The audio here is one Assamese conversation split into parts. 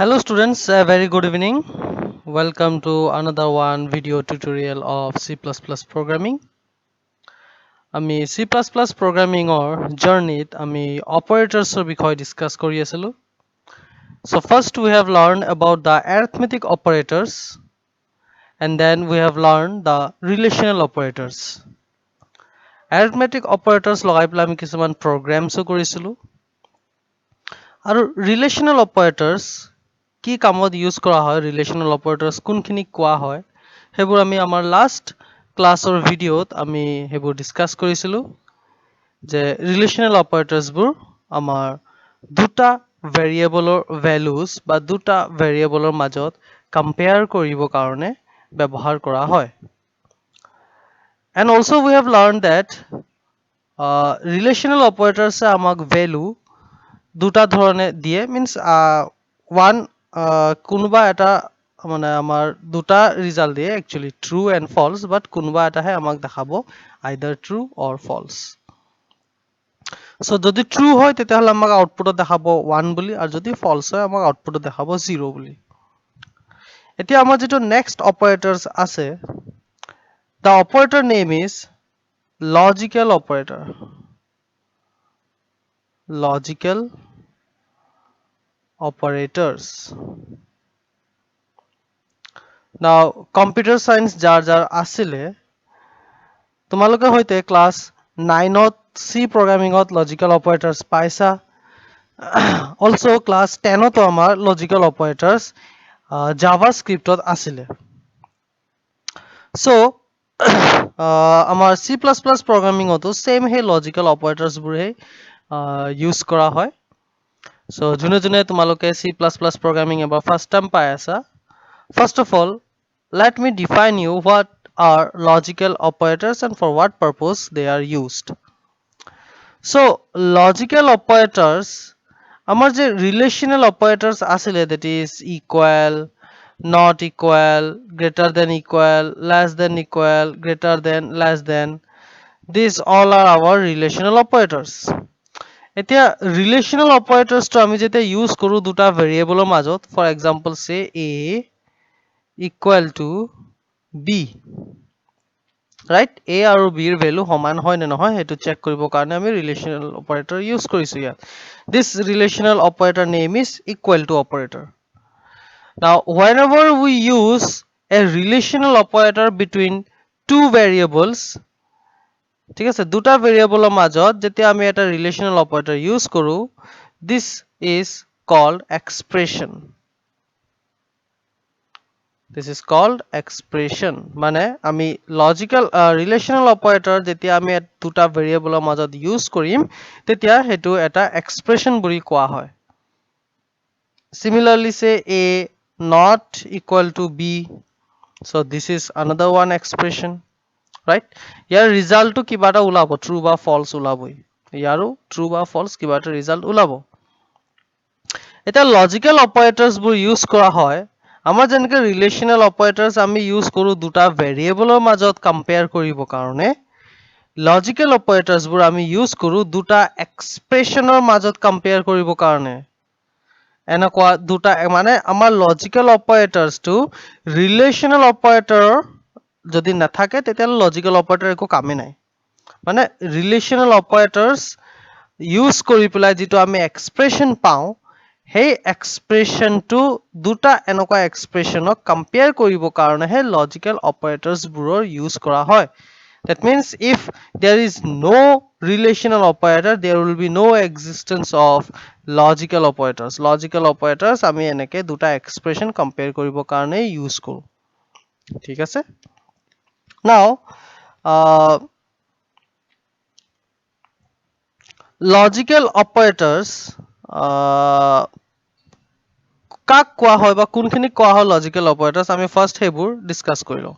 Hello students, a very good evening. Welcome to another one video tutorial of C++ programming. আমি C++ programming or journey আমি operators or বিষয় discuss কৰি আছিলো. So first we have learned about the arithmetic operators and then we have learned the relational operators. Arithmetic operators লগাই পেলাই আমি কিছুমান programs ও কৰিছিলো. আৰু relational operators কি কামত ইউজ কৰা হয় ৰিলেশনাল অপাৰেটৰ্ছ কোনখিনি কোৱা হয় হেবোৰ আমি আমাৰ লাষ্ট ক্লাছৰ ভিডিঅ'ত আমি হেবোৰ ডিসকাস কৰিছিলো যে ৰিলেশনাল অপাৰেটৰ্ছবোৰ আমাৰ দুটা ভেৰিয়েবলৰ ভ্যালুজ বা দুটা ভেৰিয়েবলৰ মাজত কম্পেয়াৰ কৰিব কাৰণে ব্যৱহাৰ কৰা হয় and also we have learned that relational operators আমাক ভ্যালু দুটা ধৰণে দিয়ে means one কোনোবা এটা মানে আমাৰ দুটা ৰিজাল্ট দিয়ে actually true and false but কোনোবা এটাহে আমাক দেখাব either true or false so যদি true হয় তেতিয়াহ'লে আমাক আউটপুটত দেখাব 1 বুলি আৰু যদি false হয় আমাক আউটপুটত দেখাব 0 বুলি এতিয়া আমাৰ যেটো next operators আছে the operator name is logical operator logical operators now computer science jar asile তোমালোকে হয়তে ক্লাস 9 ত C programming ত logical operators পাইছা also class 10 ত আমাৰ logical operators javascript ত asile so আমাৰ C++ programming ত same হে logical operators বোৰ হে use কৰা হয় so june তোমালোকে C++ programming এবাৰ first time পাই আছা first of all let me define you what are logical operators and for what purpose they are used so logical operators amar je relational operators asile that is equal not equal greater than equal less than equal greater than less than these all are our relational operators এতিয়া relational operators to আমি যেতে use কৰো দুটা variable মাজত for example say a equal to b right a আৰু b ৰ value সমান হয় নে নহয় হেতু চেক কৰিব কাৰণে আমি relational operator use কৰিছো ইয়াত this relational operator name is equal to operator now whenever we use a relational operator between two variables ঠিক আছে দুটা ভেৰিয়েবলৰ মাজত যেতিয়া আমি এটা relational operator use কৰো this is called expression this is called expression মানে আমি logical relational operator যেতিয়া আমি দুটা ভেৰিয়েবলৰ মাজত ইউজ কৰিম তেতিয়া হেতু এটা expression বুলি কোৱা হয় similarly say a not equal to b so this is another one expression right year result to কিবা এটা ওলাব true বা false ওলাবই ইয়াৰো true বা false কিবা এটা result ওলাব এটা logical operators বোৰ ইউজ কৰা হয় আমাৰ যেনেকৈ relational operators আমি ইউজ কৰো দুটা ভেৰিয়েবলৰ মাজত কম্পেয়াৰ কৰিব কাৰণে logical operators বোৰ আমি ইউজ কৰো দুটা এক্সপ্ৰেছনৰ মাজত কম্পেয়াৰ কৰিব কাৰণে এনেকুৱা দুটা মানে আমাৰ logical operators to relational operator যদি নাথাকে তেতিয়া logical operator একো কামে নাই মানে relational operators ইউজ কৰি পেলাই যেটো আমি এক্সপ্ৰেছন পাও hey expression to দুটা এনেকুৱা এক্সপ্ৰেছনক কম্পেয়াৰ কৰিব কাৰণে হে logical operators বোৰৰ ইউজ কৰা হয় that means if there is no relational operator there will be no existence of logical operators আমি এনেকে দুটা এক্সপ্ৰেছন কম্পেয়াৰ কৰিব কাৰণে ইউজ কৰো ঠিক আছে now logical operators কাক কোৱা হয় বা কোনখিনি কোৱা হয় লজিক্যাল অপাৰেটৰ্ছ আমি ফাৰ্স্ট হেবোৰ ডিসকাস কৰিলো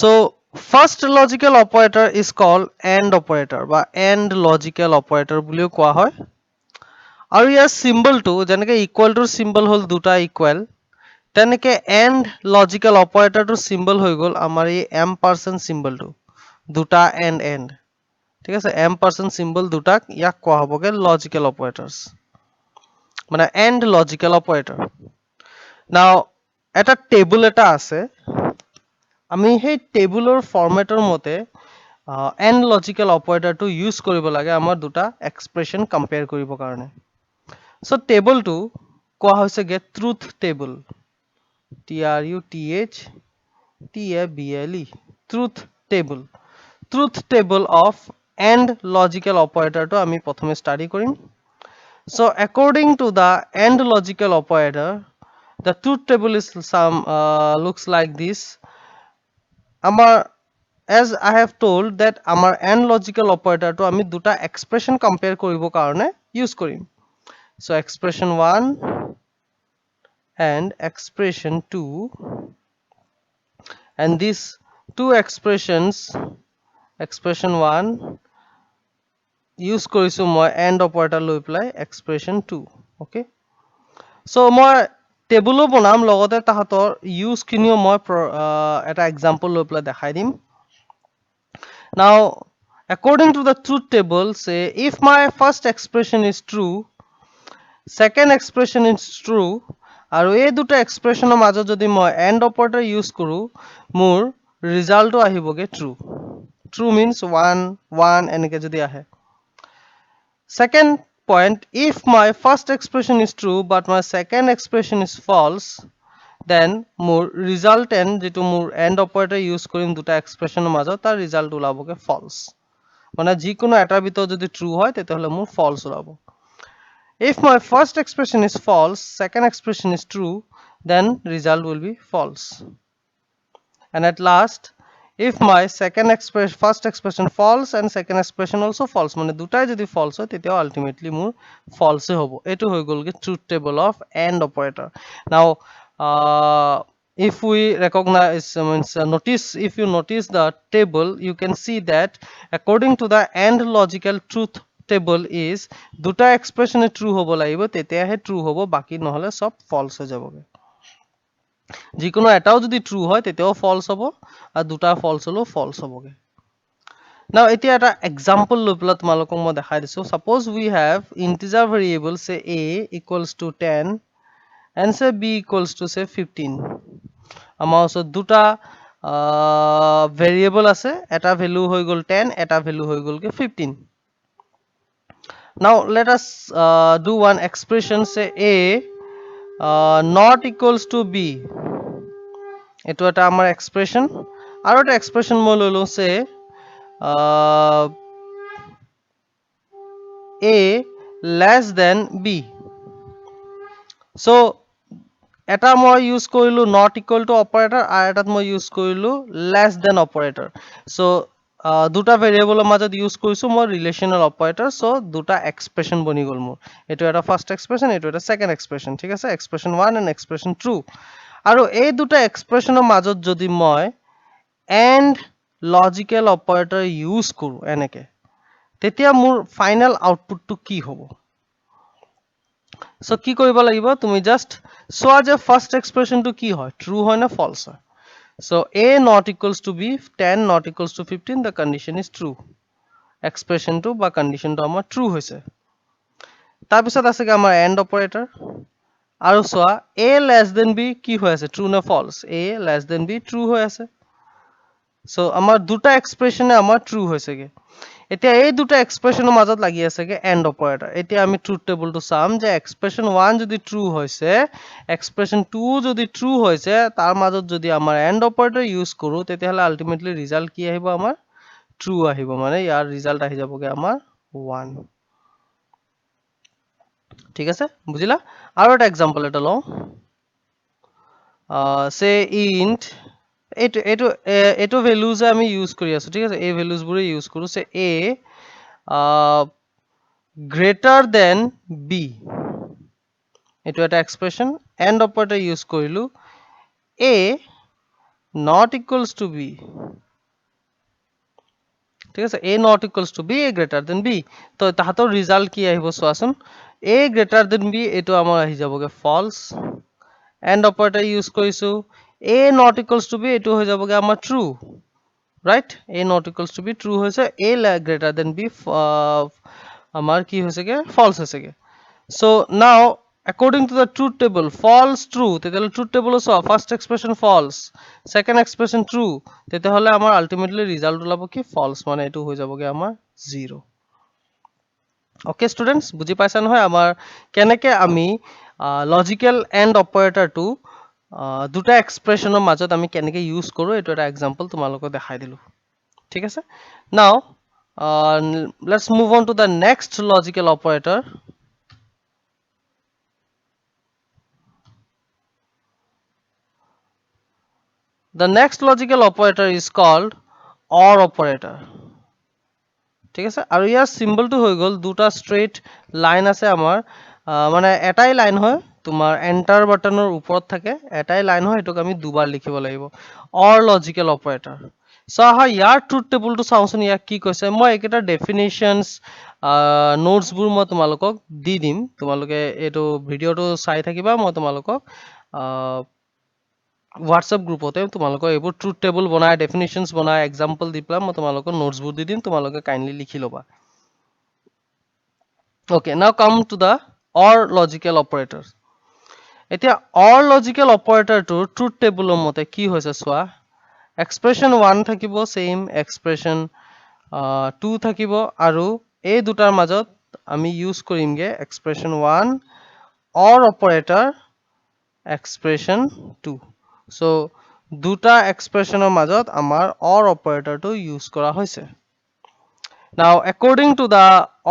so first logical operator is called AND operator বা AND logical operator বুলিও কোৱা হয় আৰু ইয়াৰ সিম্বলটো যেনেকৈ ইকুৱেল টুৰ সিম্বল হল দুটা ইকুৱেল তেনেকৈ AND logical operator টোৰ সিম্বল হৈ গল আমাৰ এই এম্পাৰচেণ্ড সিম্বলটো দুটা AND ঠিক আছে এম্পাৰচেণ্ড চিম্বল দুটাক ইয়াক কোৱা হ'বগে লজিকেল অপাৰেটৰ্ছ মানে এণ্ড লজিকেল অপাৰেটৰ নাও এটা টেবুল এটা আছে আমি সেই টেবুলৰ ফৰমেটৰ মতে এণ্ড লজিকেল অপাৰেটৰটো ইউজ কৰিব লাগে আমাৰ দুটা এক্সপ্ৰেছন কম্পেয়াৰ কৰিবৰ কাৰণে সো টেবুলটো কোৱা হৈছে গে truth table TRUTHTABLE truth table of AND logical operator to ami prothome study korim so according to the AND logical operator the truth table is some looks like this amar as I have told that amar AND logical operator to ami duta expression compare koribo karone use korim so expression 1 and expression 2 and these two expression 1 use korisu moi and operator loi play expression 2 okay so moi table bonam logote tahator use kinio moi eta example loi play dekhai dim now according to the truth table say if my first expression is true second expression is true আৰু এই দুটা এক্সপ্ৰেছনৰ মাজত যদি মই এণ্ড অপাৰেটৰ ইউজ কৰো মোৰ ৰিজাল্টটো আহিবগে ট্ৰু ট্ৰু means 1 1 এনেকে যদি আহে second point if my first expression is true but my second expression is false then মোৰ resultant যেটো মোৰ এণ্ড অপাৰেটৰ ইউজ কৰিম দুটা এক্সপ্ৰেছনৰ মাজত তাৰ ৰিজাল্ট ওলাবগে false মানে যিকোনো এটাৰ ভিতৰত যদি ট্ৰু হয় তেতিয়াহলে মোৰ false ওলাব If my first expression is false, second expression is true, then result will be false. And at last, if my first expression false and second expression also false, মানে দুটাই যদি false হয় তেতিয়াও ultimately মোৰ false হ'ব এটো হৈ গলগে truth table of AND operator. Now, if we recognize if you notice the table, you can see that according to the AND logical truth table is দুটা এক্সপ্ৰেছন ট্ৰু হ'ব লাগিব তেতিয়াহে ট্ৰু হ'ব বাকি নহলে সব ফলস হৈ যাবগে যিকোনো এটাও যদি ট্ৰু হয় তেতিয়াও ফলস হ'ব আৰু দুটা ফলস হলো ফলস হ'বগে now এতিয়া এটা এক্সাম্পল লৈ পেলা তোমালোকক মই দেখাই দিছো suppose we have integer variable say a equals to 10 and say b equals to say 15 আমাৰ ওচৰত দুটা ভেৰিয়েবল আছে এটা ভ্যালু হৈ গল 10 এটা ভ্যালু হৈ গলগে 15 Now let us do one expression say a not equals to b. Eto eta amar expression. Aro eta expression moi lolo say a less than b. So eta moi use korilu not equal to operator ar eta moi use korilu less than operator. So দুটা ভেৰিয়েবলৰ মাজত ইউজ কৰিছো মই ৰিলেশনাল অপাৰেটৰ সো দুটা এক্সপ্ৰেছন বনি গল মোৰ এটো এটা ফাৰ্স্ট এক্সপ্ৰেছন এটো এটা সেকেন্ড এক্সপ্ৰেছন ঠিক আছে এক্সপ্ৰেছন 1 এণ্ড এক্সপ্ৰেছন 2 আৰু এই দুটা এক্সপ্ৰেছনৰ মাজত যদি মই এণ্ড লজিকেল অপাৰেটৰ ইউজ কৰো এনেকে তেতিয়া মোৰ ফাইনাল আউটপুটটো কি হ'ব সো কি কৰিব লাগিব তুমি জাস্ট সোৱা যে ফাৰ্স্ট এক্সপ্ৰেছনটো কি হয় ট্ৰু হয় না ফলস হয় So a not equals to b, 10 not equals to 15, the condition is true. Expression 2 বা condition to amar true hoise. Tar pisot ase ge amar AND operator. Aru soa a less than b ki hoy ase true na false? A less than b true hoy ase. So amar duta expression e amar true hoise ge. এতিয়া এই দুটা এক্সপ্ৰেছনৰ মাজত লাগি আছে কে এণ্ড অপাৰেটৰ এতিয়া আমি ট্ৰুথ টেবলটো চাম যে এক্সপ্ৰেছন 1 যদি ট্ৰু হৈছে এক্সপ্ৰেছন 2 যদি ট্ৰু হৈছে তাৰ মাজত যদি আমাৰ এণ্ড অপাৰেটৰ ইউজ কৰো তেতিয়াহলে আলটিমেটলি ৰিজাল্ট কি আহিব আমাৰ ট্ৰু আহিব মানে ইয়াৰ ৰিজাল্ট আহি যাবগে আমাৰ 1 ঠিক আছে বুজিলা আৰু এটা এক্সাম্পল এটা লও সে ইন্ট এটো ভ্যালুজ আমি ইউজ কৰি আছো ঠিক আছে এই ভ্যালুজ বোৰে ইউজ কৰো সে a greater than b এটো এটা এক্সপ্ৰেছন এণ্ড অপাৰেটৰ ইউজ কৰিলো a not equals to b ঠিক আছে a not equals to b a greater than b তো তাহাতৰ ৰিজাল্ট কি আহিব সোৱাচোন a greater than b এটো আমাৰ আহি যাবগে false এণ্ড অপাৰেটৰ ইউজ কৰিছো a not equals to b এটো হৈ যাবগে আমাৰ true right? A not equals to b true hoise, a greater than b amar ki hoise ge false hoise ge. So now according to the truth table, false true tetihole truth table so first expression false, second expression true, tetihole amar ultimately result ulabo ki false, mane etu hoy jabo ge amar 0. Okay students, বুজি পাইছা নহয় আমাৰ কেনেকে আমি লজিক্যাল এন্ড অপাৰেটৰটো দুটা এক্সপ্ৰেশনৰ মাজত আমি কেনেকে ইউজ কৰো, এটো এটা এক্সাম্পল তোমালোকক দেখাই দিলো। ঠিক আছে, নাও let's move on to the next logical operator. The next logical operator is called OR operator. ঠিক আছে, আৰু ইয়াৰ চিম্বলটো হৈ গল দুটা স্ট্ৰেইট লাইন আছে আমাৰ, মানে এটাই লাইন হয় তোমাৰ এন্টাৰ বাটনৰ ওপৰত থাকে, এটাই লাইন হয়, এটোক আমি দুবাৰ লিখিব লাগিব, OR logical operator. সো আহা ইয়াৰ ট্ৰুথ টেবুলটো চাওঁচোন, ইয়াক কি কৈছে, মই একেটা ডেফিনেশনস নোটছবোৰ মই তোমালোকক দি দিম, তোমালোকে এইটো ভিডিওটো চাই থাকিবা, মই তোমালোকক WhatsApp গ্ৰুপতে তোমালোকৰ এইবোৰ ট্ৰুথ টেবুল বনাই ডেফিনেশনস বনাই এক্সাম্পল দি পেলাই মই তোমালোকৰ নোটছবোৰ দি দিম, তোমালোকে কাইন্ডলি লিখি ল'বা। Okay, now come to the OR logical operators. এতিয়া OR logical operator টোৰ ট্ৰুথ টেবুলৰ মতে কি হৈছে চোৱা, এক্সপ্ৰেশন 1 থাকিব, সেম এক্সপ্ৰেশন 2 থাকিব, আৰু এই দুটাৰ মাজত আমি ইউজ কৰিমগে expression 1 OR operator expression 2. So দুটা এক্সপ্ৰেশনৰ মাজত আমাৰ OR operatorটো ইউজ কৰা হৈছে। Now according to the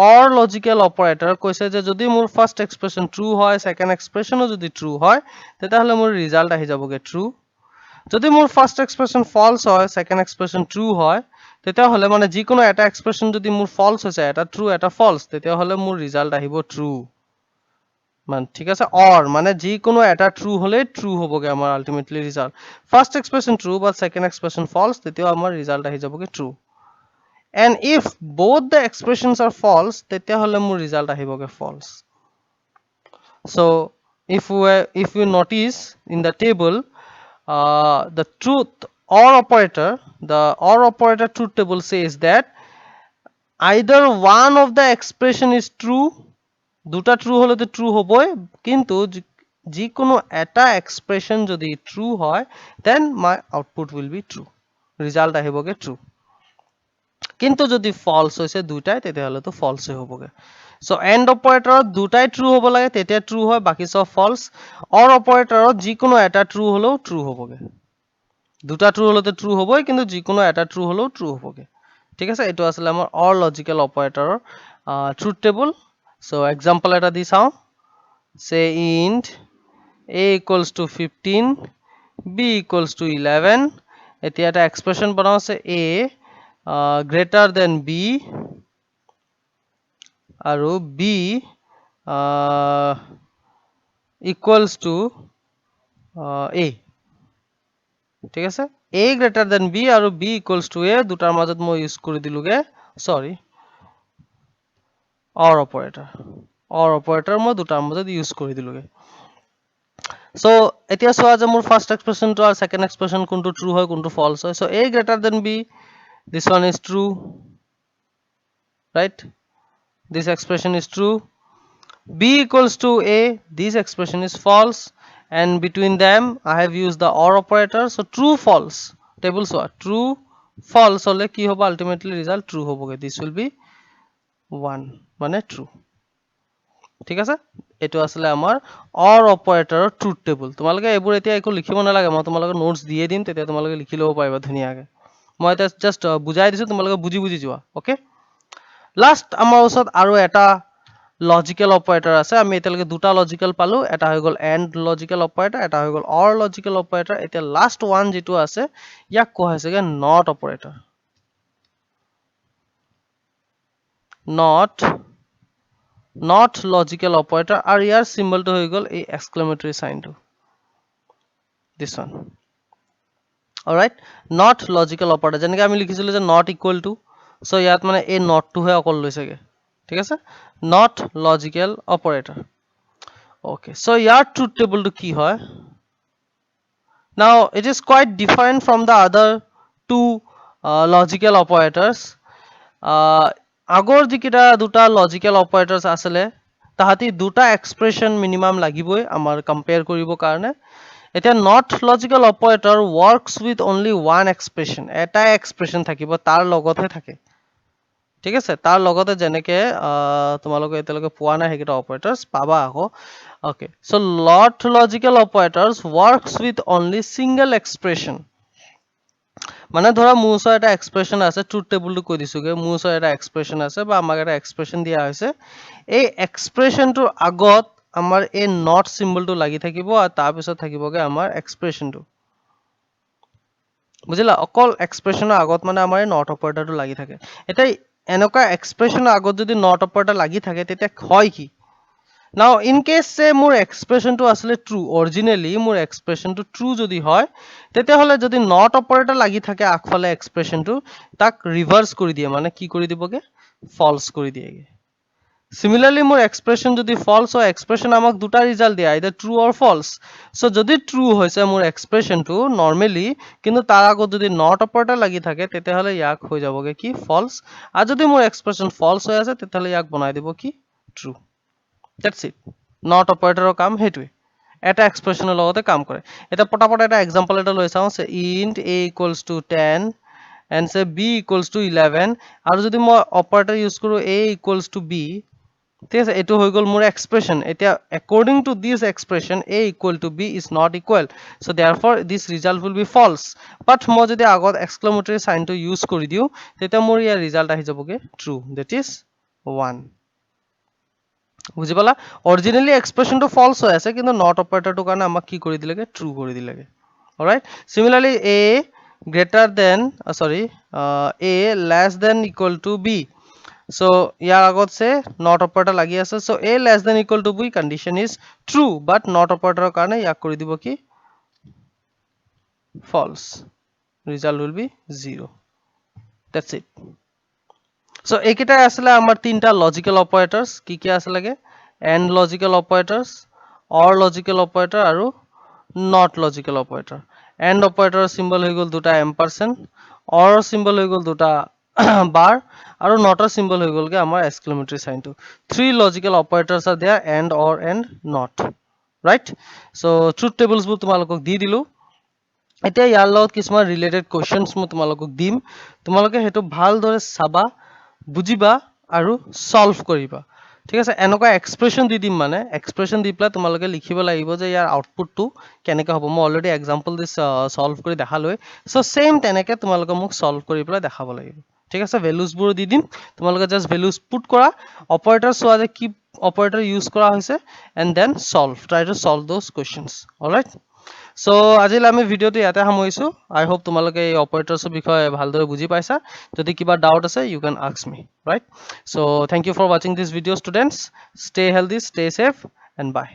OR logical operator কৈছে যে যদি মোৰ ফাৰ্স্ট এক্সপ্ৰেশন ট্ৰু হয়, সেকেন্ড এক্সপ্ৰেশনও যদি ট্ৰু হয়, তেতিয়াহলে মোৰ ৰিজাল্ট আহি যাবগে ট্ৰু। যদি মোৰ ফাৰ্স্ট এক্সপ্ৰেশন ফলস হয়, সেকেন্ড এক্সপ্ৰেশন ট্ৰু হয়, তেতিয়াহলে মানে যিকোনো এটা এক্সপ্ৰেশন যদি মোৰ ফলস হৈছে, এটা ট্ৰু এটা ফলস, তেতিয়াহলে মোৰ ৰিজাল্ট আহিব ট্ৰু। মানে ঠিক আছে, অৰ মানে যিকোনো এটা ট্ৰু হলে ট্ৰু হবগে আমাৰ ultimately result. First expression true বা সেকেন্ড এক্সপ্ৰেশন ফলস, তেতিয়াও আমাৰ ৰিজাল্ট আহি যাবগে true. And if both the expressions are false, তেতিয়াহলে মোৰ result আহিবগে false. So if you notice in the table, the truth OR operator, the OR operator truth table says that either one of the expression is true, দুটা ট্ৰু হলে তো ট্ৰু হবই, কিন্তু যিকোনো এটা এক্সপ্ৰেশন যদি ট্ৰু হয়, then my output will be true, result আহিবগে ট্ৰু। কিন্তু যদি ফলস হৈছে দুটাই, তেতিয়াহলে তো ফলসে হবগে। সো এন্ড অপাৰেটৰত দুটাই ট্ৰু হ'ব লাগে, তেতিয়া ট্ৰু হয়, বাকি সব ফলস। অৰ অপাৰেটৰত যিকোনো এটা ট্ৰু হলেও ট্ৰু হবগে, দুটা ট্ৰু হলে তো ট্ৰু হবই, কিন্তু যিকোনো এটা ট্ৰু হলেও ট্ৰু হবগে। ঠিক আছে, এইটো আসলে আমাৰ অৰ লজিক্যাল অপাৰেটৰৰ ট্ৰুথ টেবুল। সো এক্সাম্পল এটা দি চাওঁ, say int a equals to 15, b equals to 11, এতিয়া এটা এক্সপ্ৰেশন বনাও আছে a greater than b আৰু b equals to a, ঠিক আছে, a greater than b আৰু b equals to a দুটাৰ মাজত মই ইউজ কৰি দিলোগে, সৰি OR operator মই দুটাৰ মাজত ইউজ কৰি দিলোগে। সো এতিয়া চোৱা যে মোৰ ফাৰ্স্ট এক্সপ্ৰেশনটো আৰু সেকেন্ড এক্সপ্ৰেশন কোনটো ট্ৰু হয় কোনটো ফলস হয়। So a greater than b, this one is true, right? This expression is true. b equals to a, this expression is false, and between them I have used the OR operator. So true false table, so true false hole ki hobo ultimately result true hoboge, this will be 1 মানে true। ঠিক আছে, এটো আসলে আমাৰ OR operator truth table। তোমালোকে এইবোৰ এতিয়া একো লিখিব নালাগে, মই তোমালোকক নোটস দিয়ে দিম, তেতিয়া তোমালোকে লিখি ল'ব পাৰিবা ধুনীয়াকে। মই এটা জাস্ট বুজাই দিছো, তোমালোকে বুজি বুজি যোৱা। ওকে, লাষ্ট আমাৰ ওচৰত আৰু এটা লজিক্যাল অপাৰেটৰ আছে। আমি এতিয়ালৈকে দুটা লজিক্যাল পালো, এটা হৈ গল এন্ড লজিক্যাল অপাৰেটৰ, এটা হৈ গল অৰ লজিক্যাল অপাৰেটৰ। এতিয়া লাষ্ট ওৱান যিটো আছে, ইয়াক কোৱা হৈছেগে not operator. Not logical operator, আৰু ইয়াৰ চিম্বলটো হৈ গল এই এক্সক্লেমেটৰী সাইনটো, this one. Alright, not logical operator, যেনেকৈ আমি লিখিছিলো যে নট ইকুৱেল টু, সো ইয়াত মানে এই নটটোহে অকল লৈছেগে। ঠিক আছে, not logical operator. Okay, so ইয়াৰ ট্ৰুথ টেবলটো কি হয়? Now it is quite different from the other two logical operators আগৰ যিকেইটা দুটা লজিকেল অপাৰেটৰ্ছ আছিলে তাহাঁতি দুটা এক্সপ্ৰেছন মিনিমাম লাগিবই আমাৰ কম্পেয়াৰ কৰিবৰ কাৰণে এতিয়া not logical operator works with only one expression এটাই এক্সপ্ৰেছন থাকিব তাৰ লগতহে থাকে ঠিক আছে তাৰ লগতে যেনেকে তোমালোকে এতিয়ালৈকে পোৱা নাই সেইকেইটা অপাৰেটৰ্ছ পাবা আকৌ okay so lot logical operators works with only single expression মানে ধৰা মোৰ ওচৰত এটা এক্সপ্ৰেছন আছে ট্ৰুথ টেবুলটো কৈ দিছোগে মোৰ ওচৰত এটা এক্সপ্ৰেছন আছে বা আমাক এটা এক্সপ্ৰেছন দিয়া হৈছে এই এক্সপ্ৰেছনটোৰ আগত আমাৰ এই নট চিম্বলটো লাগি থাকিব আৰু তাৰ পিছত থাকিবগে আমাৰ এক্সপ্ৰেছনটো বুজিলা অকল এক্সপ্ৰেছনৰ আগত মানে আমাৰ এই নট অপাৰেটৰটো লাগি থাকে এটা এনেকুৱা এক্সপ্ৰেছনৰ আগত যদি নট অপাৰেটৰ লাগি থাকে তেতিয়া হয় কি Now, in case say মোৰ expression টো আসলে true, originally মোৰ expression টো true যদি হয়, তেতিয়া হলে যদি not operator লাগি থাকে আগফালে expression টো, তাক reverse কৰি দিয়ে মানে কি কৰি দিবগে? False কৰি দিয়েগে। Similarly, মোৰ expression যদি false হয়, expression আমাক দুটা result দিয়ে, either true or false. So, যদি true হৈছে মোৰ expression টো normally, কিন্তু তাৰ আগত যদি not operator লাগি থাকে, তেতিয়া হলে ইয়াক হৈ যাবগে কি? False. আৰু যদি মোৰ expression false হৈ আছে, তেতিয়া হলে ইয়াক বনাই দিব কি? True. That's it. Not operator কাম হেতুই এটা এক্সপ্ৰেছনৰ লগতে কাম কৰে এটা পটাপট এটা এক্সাম্পল এটা লৈ চাও সে int a equals to 10 and say b equals to 11 আৰু যদি মই অপাৰেটৰ ইউজ কৰো a equals to b ঠিক আছে এটো হৈ গল মোৰ এক্সপ্ৰেছন এতিয়া according to this expression a equal to b is not equal so therefore this result will be false but মই যদি আগত এক্সক্লেমেটৰী সাইনটো ইউজ কৰি দিও তেতিয়া মোৰ ইয়াৰ ৰিজাল্ট আহি যাবগে true that is 1 বুজি পালা অৰিজিনালি এক্সপ্ৰেছনটো ফলস হৈ আছে কিন্তু নট অপাৰেটৰটো কাৰণে আমাক কি কৰি দিলেগে ট্ৰু কৰি দিলেগে alright similarly a greater than a less than equal to b so ইয়াৰ আগত সে নট অপাৰেটৰ লাগি আছে so a less than equal to b condition is true but not অপাৰেটৰৰ কাৰণে ইয়াক কৰি দিব কি false result will be 0 that's it So, এইকেইটা আসলে আমাৰ তিনটা লজিকেল অপাৰেটৰ্ছ কি কি আছে লাগে and logical operators or logical operator আৰু নট লজিকেল অপাৰেটৰ এণ্ড অপাৰেটৰৰ সিম্বল হৈ গল দুটা এম্পাৰচেণ্ড অৰ সিম্বল হৈ গল দুটা বাৰ আৰু নটৰ সিম্বল হৈ গলগে আমাৰ এক্সক্লেমেটৰী সাইনটো three logical operators are there and or and not right so truth টেবলছবোৰ তোমালোকক দি দিলো এতিয়া ইয়াৰ লগত কিছুমান ৰিলেটেড কোৱেশ্চনছ মই তোমালোকক দিম তোমালোকে হেতু ভালদৰে চাবা বুজিবা আৰু সলভ কৰিবা ঠিক আছে এনেকুৱা এক্সপ্ৰেছন দি দিম মানে এক্সপ্ৰেছন দি প্লা তোমালোকে লিখিব লাগিব যে ইয়াৰ আউটপুটটো কেনেকৈ হ'ব মই অলৰেডি এক্সাম্পল দি সলভ কৰি দেখালৈ সো সেম তেনেকৈ তোমালোকে মোক সলভ কৰি প্লা দেখাব লাগিব ঠিক আছে ভ্যালুজবোৰ দি দিম তোমালোকে জাস্ট ভ্যালুজ পুট কৰা অপাৰেটৰ চোৱা যে কি অপাৰেটৰ ইউজ কৰা হৈছে and then solve try to solve those questions alright So, আজিলে আমি ভিডিওটো ইয়াতে সামৰিছো I hope তোমালোকে এই অপাৰেটৰ্ছৰ বিষয়ে ভালদৰে বুজি পাইছা যদি কিবা ডাউট আছে you can ask me right so thank you for watching this video students stay healthy stay safe and bye